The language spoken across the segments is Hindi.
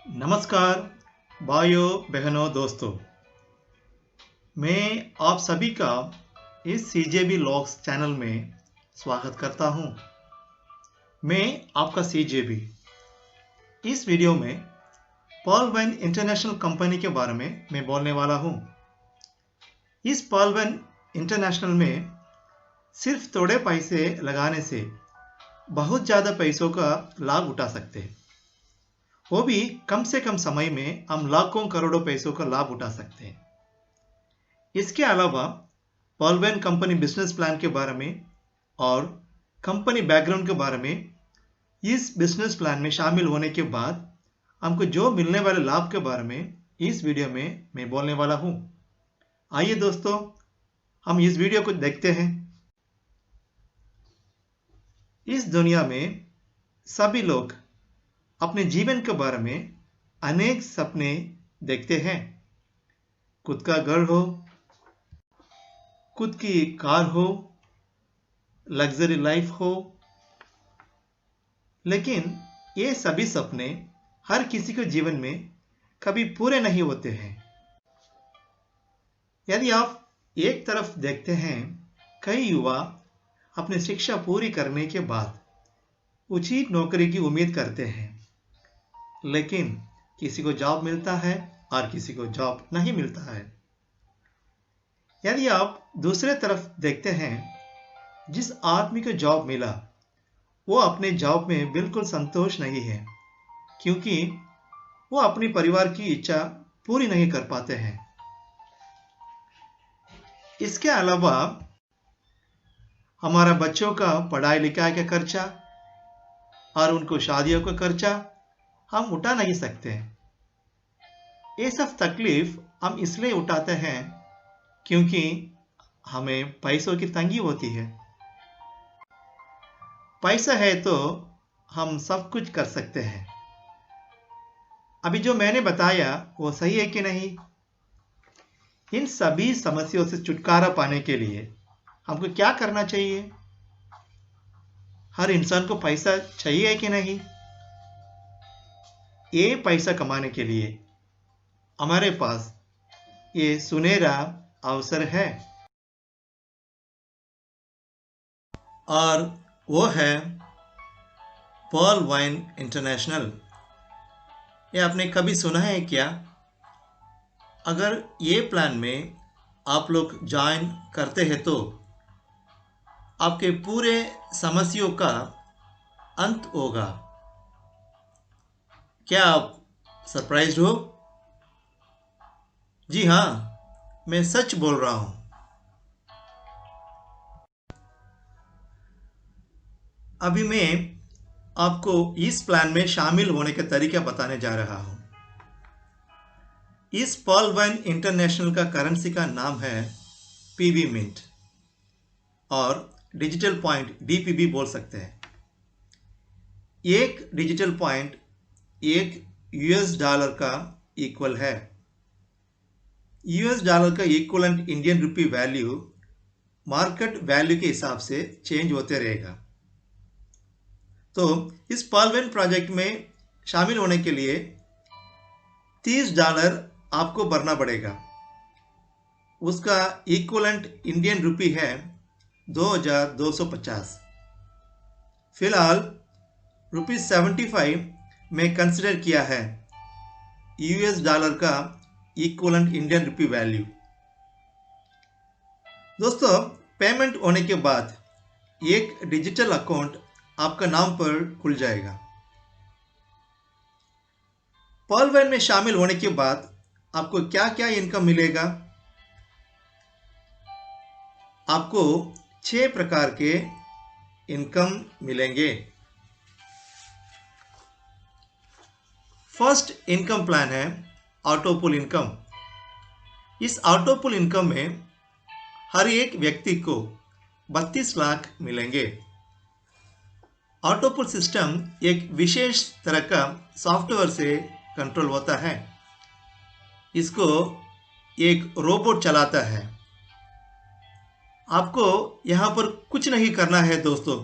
नमस्कार भाइयों बहनों दोस्तों। मैं आप सभी का इस सीजेबी लॉग्स चैनल में स्वागत करता हूं। मैं आपका सीजेबी। इस वीडियो में पर्ल वाइन इंटरनेशनल कंपनी के बारे में मैं बोलने वाला हूं। इस पर्ल वाइन इंटरनेशनल में सिर्फ थोड़े पैसे लगाने से बहुत ज़्यादा पैसों का लाभ उठा सकते हैं। वो भी कम से कम समय में हम लाखों करोड़ों पैसों का लाभ उठा सकते हैं। इसके अलावा pearl wine company business plan के बारे में और कंपनी बैकग्राउंड के बारे में, इस बिजनेस प्लान में शामिल होने के बाद हमको जो मिलने वाले लाभ के बारे में इस वीडियो में मैं बोलने वाला हूं। आइए दोस्तों, हम इस वीडियो को देखते हैं। इस दुनिया में सभी लोग अपने जीवन के बारे में अनेक सपने देखते हैं। खुद का घर हो, खुद की कार हो, लग्जरी लाइफ हो, लेकिन ये सभी सपने हर किसी के जीवन में कभी पूरे नहीं होते हैं। यदि आप एक तरफ देखते हैं, कई युवा अपनी शिक्षा पूरी करने के बाद उचित नौकरी की उम्मीद करते हैं, लेकिन किसी को जॉब मिलता है और किसी को जॉब नहीं मिलता है। यदि आप दूसरे तरफ देखते हैं, जिस आदमी को जॉब मिला वो अपने जॉब में बिल्कुल संतोष नहीं है, क्योंकि वो अपने परिवार की इच्छा पूरी नहीं कर पाते हैं। इसके अलावा हमारा बच्चों का पढ़ाई लिखाई का खर्चा और उनको शादियों का खर्चा हम उठा नहीं सकते। ये सब तकलीफ हम इसलिए उठाते हैं क्योंकि हमें पैसों की तंगी होती है। पैसा है तो हम सब कुछ कर सकते हैं। अभी जो मैंने बताया वो सही है कि नहीं? इन सभी समस्याओं से छुटकारा पाने के लिए हमको क्या करना चाहिए? हर इंसान को पैसा चाहिए कि नहीं? ये पैसा कमाने के लिए हमारे पास ये सुनहरा अवसर है, और वो है पर्ल वाइन इंटरनेशनल। ये आपने कभी सुना है क्या? अगर ये प्लान में आप लोग ज्वाइन करते हैं तो आपके पूरे समस्याओं का अंत होगा। क्या आप सरप्राइज्ड हो? जी हाँ, मैं सच बोल रहा हूं। अभी मैं आपको इस प्लान में शामिल होने का तरीका बताने जा रहा हूं। इस पर्ल वाइन इंटरनेशनल का करेंसी का नाम है पीबी मिंट, और डिजिटल पॉइंट डीपीबी बोल सकते हैं। एक डिजिटल पॉइंट एक यूएस डॉलर का इक्वल है। यूएस डॉलर का equivalent Indian rupee value market value के हिसाब से चेंज होते रहेगा। तो इस पर्ल वाइन प्रोजेक्ट में शामिल होने के लिए $30 आपको भरना पड़ेगा। उसका इक्वलेंट इंडियन रुपी है 2250। फिलहाल ₹75 में कंसिडर किया है यूएस डॉलर का इक्वलेंट इंडियन रुपी वैल्यू। दोस्तों, पेमेंट होने के बाद एक डिजिटल अकाउंट आपका नाम पर खुल जाएगा। पर्ल वाइन में शामिल होने के बाद आपको क्या क्या इनकम मिलेगा? आपको 6 प्रकार के इनकम मिलेंगे। फर्स्ट इनकम प्लान है ऑटोपुल इनकम। इस ऑटोपुल इनकम में हर एक व्यक्ति को 32 लाख मिलेंगे। ऑटोपुल सिस्टम एक विशेष तरह का सॉफ्टवेयर से कंट्रोल होता है। इसको एक रोबोट चलाता है। आपको यहाँ पर कुछ नहीं करना है दोस्तों।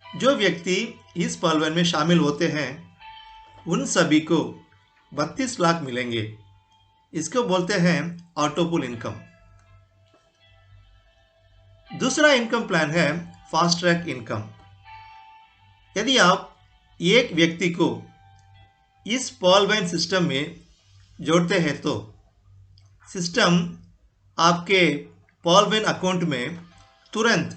जो व्यक्ति इस पर्ल वाइन में शामिल होते हैं उन सभी को 32 लाख मिलेंगे। इसको बोलते हैं ऑटोपुल इनकम। दूसरा इनकम प्लान है फास्ट ट्रैक इनकम। यदि आप एक व्यक्ति को इस पॉल वैन सिस्टम में जोड़ते हैं तो सिस्टम आपके पॉल वैन अकाउंट में तुरंत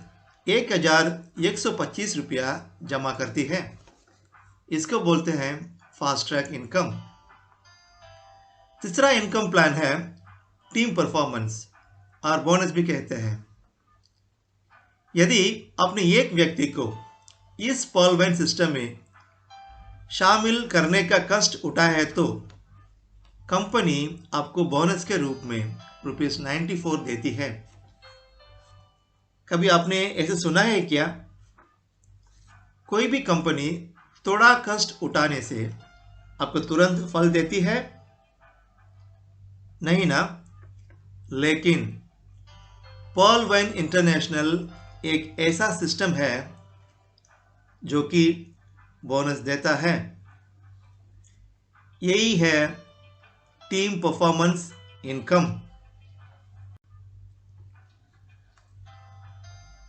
1125 रुपया जमा करती है। इसको बोलते हैं फास्ट ट्रैक इनकम। तीसरा इनकम प्लान है टीम परफॉर्मेंस और बोनस भी कहते हैं। यदि आपने एक व्यक्ति को इस पॉल वैन सिस्टम में शामिल करने का कष्ट उठाया है तो कंपनी आपको बोनस के रूप में ₹94 देती है। कभी आपने ऐसे सुना है क्या? कोई भी कंपनी थोड़ा कष्ट उठाने से आपको तुरंत फल देती है? नहीं ना। लेकिन पॉल वैन इंटरनेशनल एक ऐसा सिस्टम है जो कि बोनस देता है। यही है टीम परफॉर्मेंस इनकम।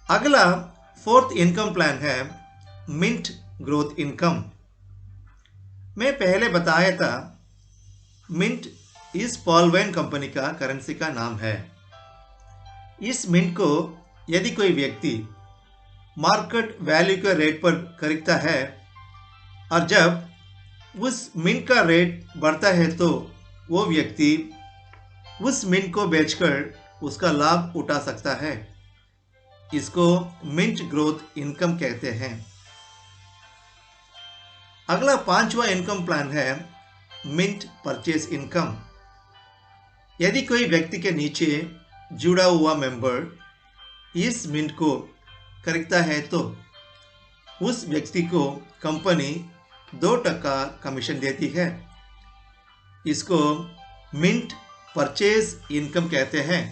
अगला फोर्थ इनकम प्लान है मिंट ग्रोथ इनकम। मैं पहले बताया था मिंट इस पॉल वैन कंपनी का करेंसी का नाम है। इस मिंट को यदि कोई व्यक्ति मार्केट वैल्यू के रेट पर खरीदता है और जब उस मिंट का रेट बढ़ता है तो वो व्यक्ति उस मिंट को बेचकर उसका लाभ उठा सकता है। इसको मिंट ग्रोथ इनकम कहते हैं। अगला पांचवा इनकम प्लान है मिंट परचेस इनकम। यदि कोई व्यक्ति के नीचे जुड़ा हुआ मेंबर इस मिंट को खरीदता है तो उस व्यक्ति को कंपनी 2% कमीशन देती है। इसको मिंट परचेज इनकम कहते हैं।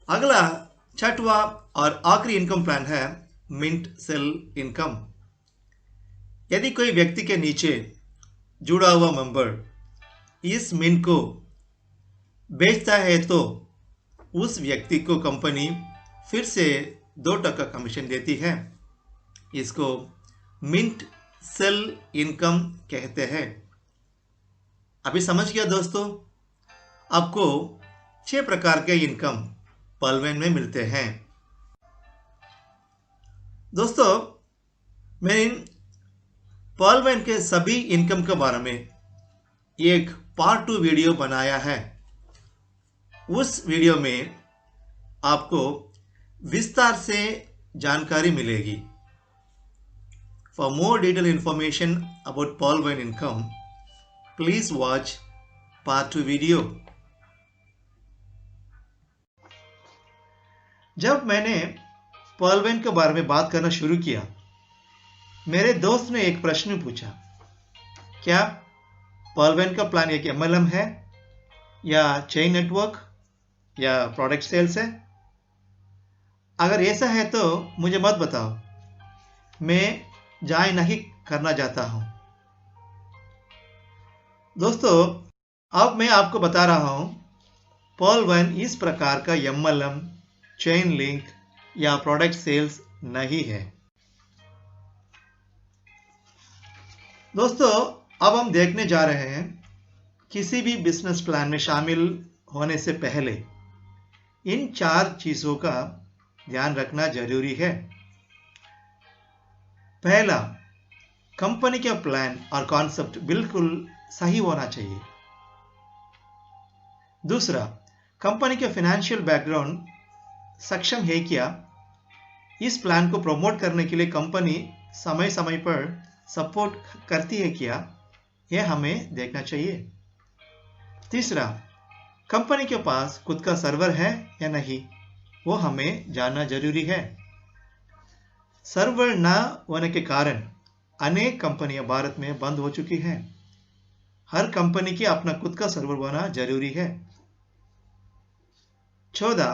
अगला छठवां और आखिरी इनकम प्लान है मिंट सेल इनकम। यदि कोई व्यक्ति के नीचे जुड़ा हुआ मेंबर इस मिंट को बेचता है तो उस व्यक्ति को कंपनी फिर से 2% कमीशन देती है। इसको मिंट सेल इनकम कहते हैं। अभी समझ गया दोस्तों? आपको 6 प्रकार के इनकम पॉल वैन में मिलते हैं। दोस्तों, मैंने पॉल वैन के सभी इनकम के बारे में एक पार्ट 2 वीडियो बनाया है। उस वीडियो में आपको विस्तार से जानकारी मिलेगी। For more detail information about Paul when income, please watch part 2 video. जब मैंने पॉल वैन के बारे में बात करना शुरू किया, मेरे दोस्त ने एक प्रश्न पूछा, क्या पॉल वैन का प्लान एक MLM है या चेन नेटवर्क या प्रोडक्ट सेल्स है? अगर ऐसा है तो मुझे मत बताओ, मैं ज्वाइन नहीं करना चाहता हूं। दोस्तों, अब मैं आपको बता रहा हूं, पॉल वैन इस प्रकार का MLM, चेन लिंक या प्रोडक्ट सेल्स नहीं है। दोस्तों, अब हम देखने जा रहे हैं किसी भी बिजनेस प्लान में शामिल होने से पहले इन 4 चीजों का ध्यान रखना जरूरी है। पहला, कंपनी का प्लान और कॉन्सेप्ट बिल्कुल सही होना चाहिए। दूसरा, कंपनी का फाइनेंशियल बैकग्राउंड सक्षम है क्या? इस प्लान को प्रमोट करने के लिए कंपनी समय समय पर सपोर्ट करती है क्या? यह हमें देखना चाहिए। तीसरा, कंपनी के पास खुद का सर्वर है या नहीं, वो हमें जानना जरूरी है। सर्वर न होने के कारण अनेक कंपनियां भारत में बंद हो चुकी हैं। हर कंपनी की अपना खुद का सर्वर होना जरूरी है। चौथा,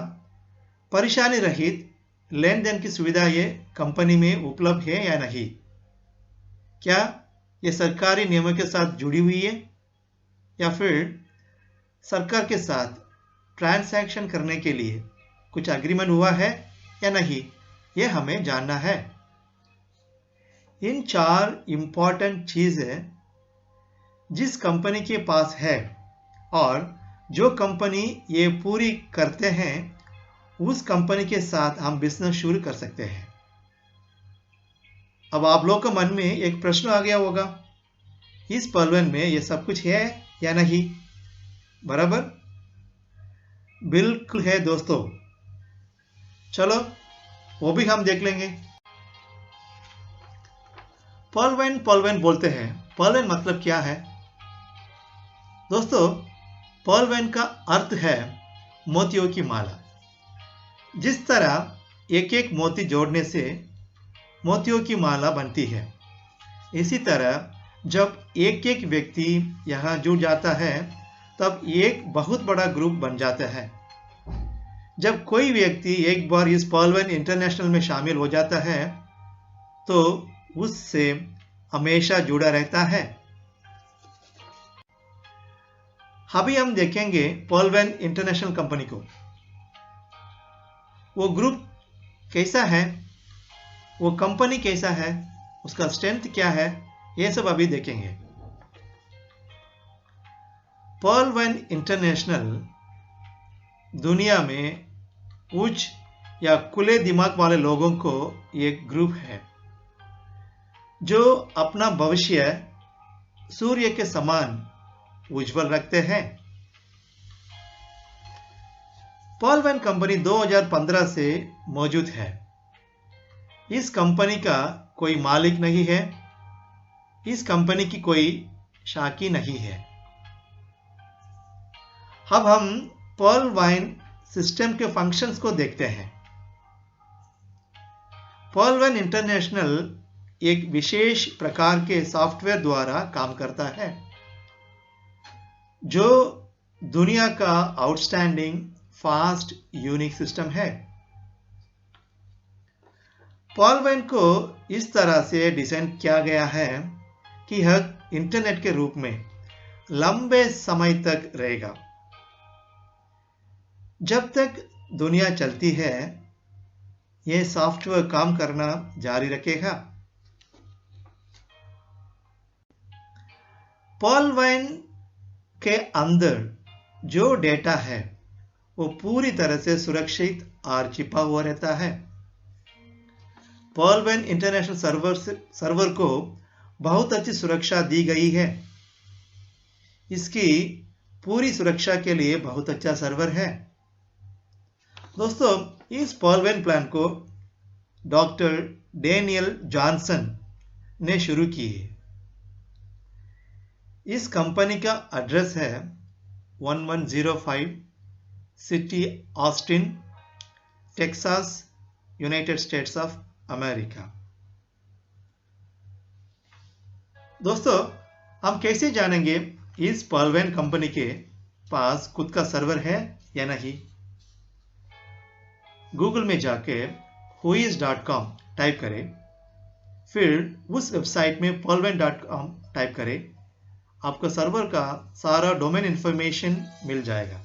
परेशानी रहित लेन देन की सुविधा ये कंपनी में उपलब्ध है या नहीं? क्या ये सरकारी नियमों के साथ जुड़ी हुई है या फिर सरकार के साथ ट्रांजैक्शन करने के लिए कुछ एग्रीमेंट हुआ है या नहीं, यह हमें जानना है। इन 4 इंपॉर्टेंट चीजें जिस कंपनी के पास है और जो कंपनी ये पूरी करते हैं उस कंपनी के साथ हम बिजनेस शुरू कर सकते हैं। अब आप लोग के मन में एक प्रश्न आ गया होगा, इस पर्ल-1 में ये सब कुछ है या नहीं? बराबर, बिल्कुल है दोस्तों। चलो वो भी हम देख लेंगे। पर्ल-1 बोलते हैं। पर्ल-1 मतलब क्या है दोस्तों? पर्ल-1 का अर्थ है मोतियों की माला। जिस तरह एक एक मोती जोड़ने से मोतियों की माला बनती है, इसी तरह जब एक एक व्यक्ति यहाँ जुड़ जाता है तब एक बहुत बड़ा ग्रुप बन जाता है। जब कोई व्यक्ति एक बार इस पर्ल-1 इंटरनेशनल में शामिल हो जाता है तो उससे हमेशा जुड़ा रहता है। अभी हम देखेंगे पर्ल-1 इंटरनेशनल कंपनी को। वो ग्रुप कैसा है, वो कंपनी कैसा है, उसका स्ट्रेंथ क्या है, ये सब अभी देखेंगे। पर्ल-1 इंटरनेशनल दुनिया में उच्च या खुले दिमाग वाले लोगों को एक ग्रुप है जो अपना भविष्य सूर्य के समान उज्जवल रखते हैं। पर्ल-1 कंपनी 2015 से मौजूद है। इस कंपनी का कोई मालिक नहीं है, इस कंपनी की कोई शाखा नहीं है। अब हम पर्ल-1 सिस्टम के फंक्शंस को देखते हैं। पर्ल-1 इंटरनेशनल एक विशेष प्रकार के सॉफ्टवेयर द्वारा काम करता है जो दुनिया का आउटस्टैंडिंग फास्ट यूनिक सिस्टम है। पर्ल-1 को इस तरह से डिजाइन किया गया है कि यह इंटरनेट के रूप में लंबे समय तक रहेगा। जब तक दुनिया चलती है यह सॉफ्टवेयर काम करना जारी रखेगा। पर्ल-1 के अंदर जो डेटा है वो पूरी तरह से सुरक्षित और छिपा हुआ रहता है। पर्ल-1 इंटरनेशनल सर्वर को बहुत अच्छी सुरक्षा दी गई है। इसकी पूरी सुरक्षा के लिए बहुत अच्छा सर्वर है। दोस्तों, इस पर्ल-1 प्लान को डॉक्टर डेनियल जॉनसन ने शुरू की है। इस कंपनी का एड्रेस है 1105 city Austin, Texas, United states of America. दोस्तों, हम कैसे जानेंगे इस पर्ल-1 कंपनी के पास खुद का सर्वर है या नहीं? गूगल में जाके whois.com टाइप करें, फिर उस वेबसाइट में पर्l1.com टाइप करें। आपको सर्वर का सारा डोमेन इंफॉर्मेशन मिल जाएगा।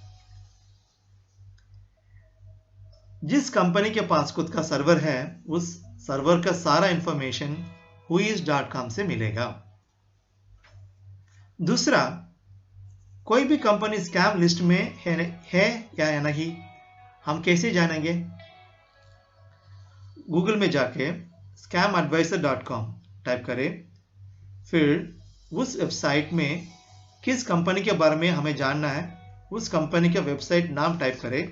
जिस कंपनी के पास खुद का सर्वर है उस सर्वर का सारा इंफॉर्मेशन whois.com से मिलेगा। दूसरा, कोई भी कंपनी स्कैम लिस्ट में है या नहीं, हम कैसे जानेंगे? गूगल में जाके scamadvisor.com टाइप करें, फिर उस वेबसाइट में किस कंपनी के बारे में हमें जानना है उस कंपनी का वेबसाइट नाम टाइप करें,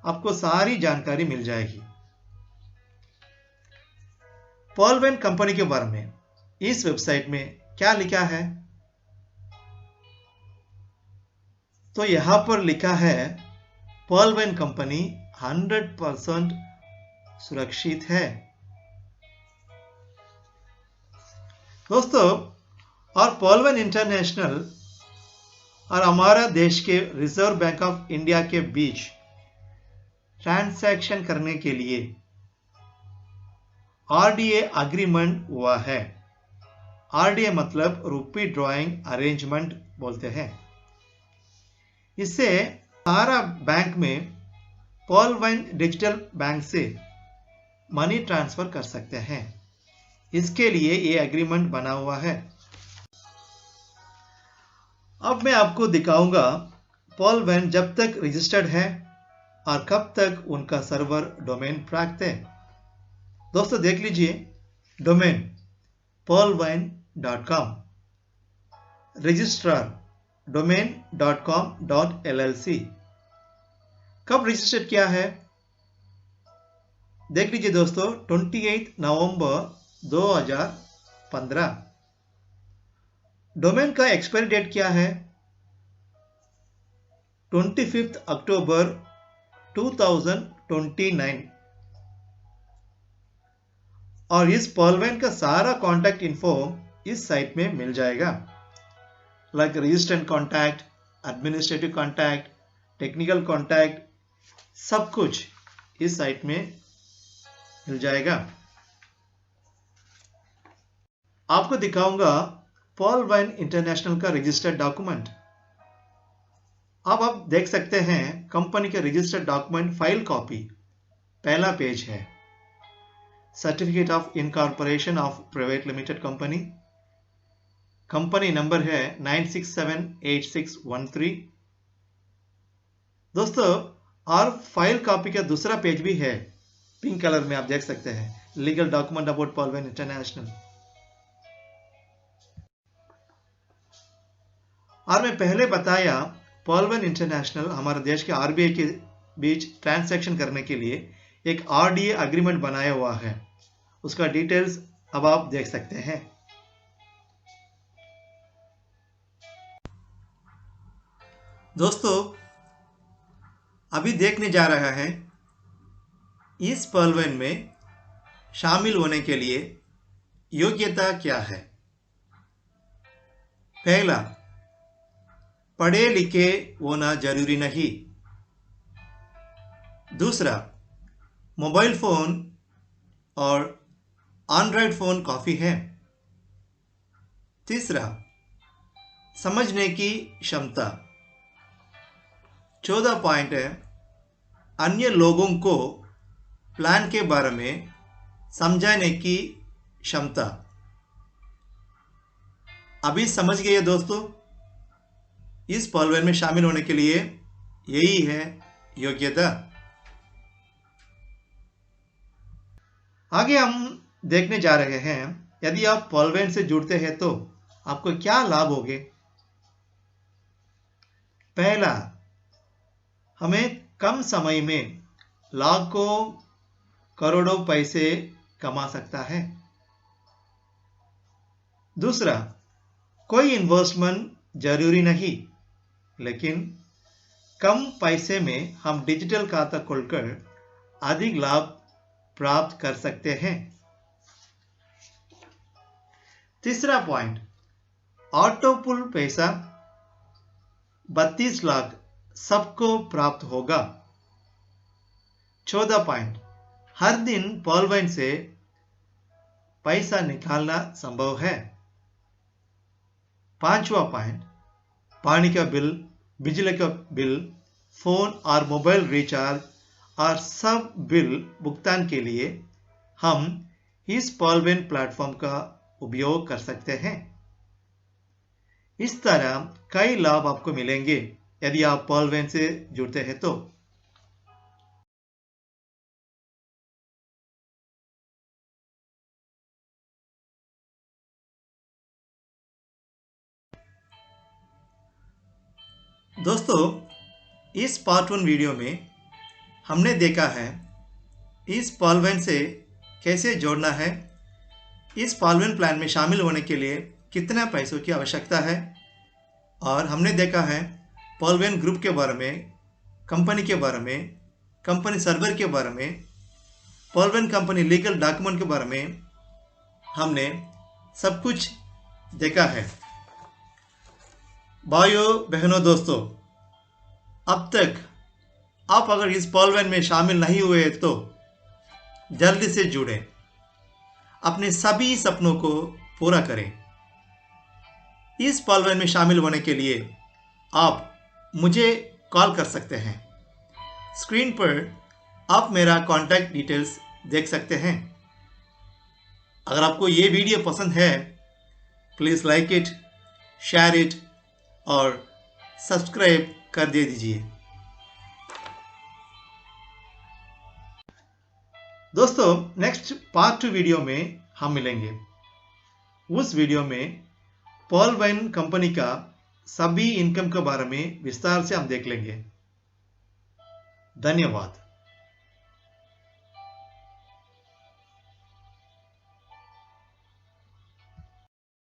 आपको सारी जानकारी मिल जाएगी। पर्ल-1 कंपनी के बारे में इस वेबसाइट में क्या लिखा है? तो यहां पर लिखा है पर्ल-1 कंपनी 100% सुरक्षित है। दोस्तों, और पर्ल-1 इंटरनेशनल और हमारा देश के रिजर्व बैंक ऑफ इंडिया के बीच ट्रांजैक्शन करने के लिए आरडीए एग्रीमेंट हुआ है। RDA मतलब रुपी ड्राइंग अरेंजमेंट बोलते हैं। इससे सारा बैंक में पॉल वाइन डिजिटल बैंक से मनी ट्रांसफर कर सकते हैं। इसके लिए ये एग्रीमेंट बना हुआ है। अब मैं आपको दिखाऊंगा पॉल वाइन जब तक रजिस्टर्ड है और कब तक उनका सर्वर डोमेन प्राप्त है। दोस्तों देख लीजिए, डोमेन paulwine.com, रजिस्ट्रार domain.com.llc। कब रजिस्टर्ड किया है देख लीजिए दोस्तों, 28 नवंबर 2015। डोमेन का एक्सपायरी डेट क्या है? 25 अक्टूबर 2029। और इस पॉल वाइन का सारा कॉन्टैक्ट इन्फो इस साइट में मिल जाएगा, like registrant contact, administrative contact, technical contact, सब कुछ इस साइट में मिल जाएगा। आपको दिखाऊंगा पॉल वाइन इंटरनेशनल का रजिस्टर्ड डॉक्यूमेंट। अब आप देख सकते हैं कंपनी के रजिस्टर्ड डॉक्यूमेंट फाइल कॉपी, पहला पेज है। Certificate of incorporation of private limited company, company number है 9678613। दोस्तों, और फाइल कॉपी का दूसरा पेज भी है, पिंक कलर में आप देख सकते हैं, legal document about Paul wine international. और मैं पहले बताया पॉल वाइन इंटरनेशनल हमारे देश के RBI के बीच ट्रांजैक्शन करने के लिए एक RDA एग्रीमेंट बनाया हुआ है। उसका डिटेल्स अब आप देख सकते हैं। दोस्तों, अभी देखने जा रहा है इस पॉल वाइन में शामिल होने के लिए योग्यता क्या है। पहला, पढ़े लिखे होना जरूरी नहीं। दूसरा, मोबाइल फोन और एंड्रॉयड फोन काफी है। तीसरा, समझने की क्षमता। 14 पॉइंट है, अन्य लोगों को प्लान के बारे में समझाने की क्षमता। अभी समझ गए दोस्तों, इस पॉल वाइन में शामिल होने के लिए यही है योग्यता। आगे हम देखने जा रहे हैं, यदि आप पॉल वाइन से जुड़ते हैं तो आपको क्या लाभ होंगे। पहला, हमें कम समय में लाखों करोड़ों पैसे कमा सकता है। दूसरा, कोई इन्वेस्टमेंट जरूरी नहीं, लेकिन कम पैसे में हम डिजिटल खाता खोलकर अधिक लाभ प्राप्त कर सकते हैं। तीसरा पॉइंट, ऑटो पुल पैसा 32 लाख सबको प्राप्त होगा। 14 पॉइंट, हर दिन पॉल वाइन से पैसा निकालना संभव है। 5वां पॉइंट, पानी का बिल, बिजली का बिल, फोन और मोबाइल रिचार्ज और सब बिल भुगतान के लिए हम इस पॉल वाइन प्लेटफॉर्म का उपयोग कर सकते हैं। इस तरह कई लाभ आपको मिलेंगे यदि आप पॉल वाइन से जुड़ते हैं तो। दोस्तों, इस पार्ट 1 वीडियो में हमने देखा है इस पॉल वाइन से कैसे जोड़ना है, इस पॉल वाइन प्लान में शामिल होने के लिए कितना पैसों की आवश्यकता है, और हमने देखा है पॉल वाइन ग्रुप के बारे में, कंपनी के बारे में, कंपनी सर्वर के बारे में, Paul wine company legal document के बारे में हमने सब कुछ देखा है। भाइयों बहनों दोस्तों, अब तक आप अगर इस पॉल वाइन में शामिल नहीं हुए तो जल्दी से जुड़ें, अपने सभी सपनों को पूरा करें। इस पर्लवैन में शामिल होने के लिए आप मुझे कॉल कर सकते हैं। स्क्रीन पर आप मेरा कॉन्टैक्ट डिटेल्स देख सकते हैं। अगर आपको ये वीडियो पसंद है, please like it, share it और सब्सक्राइब कर दे दीजिए। दोस्तों, नेक्स्ट पार्ट 2 वीडियो में हम मिलेंगे। उस वीडियो में पर्लवैन कंपनी का सभी इनकम के बारे में विस्तार से हम देख लेंगे। धन्यवाद।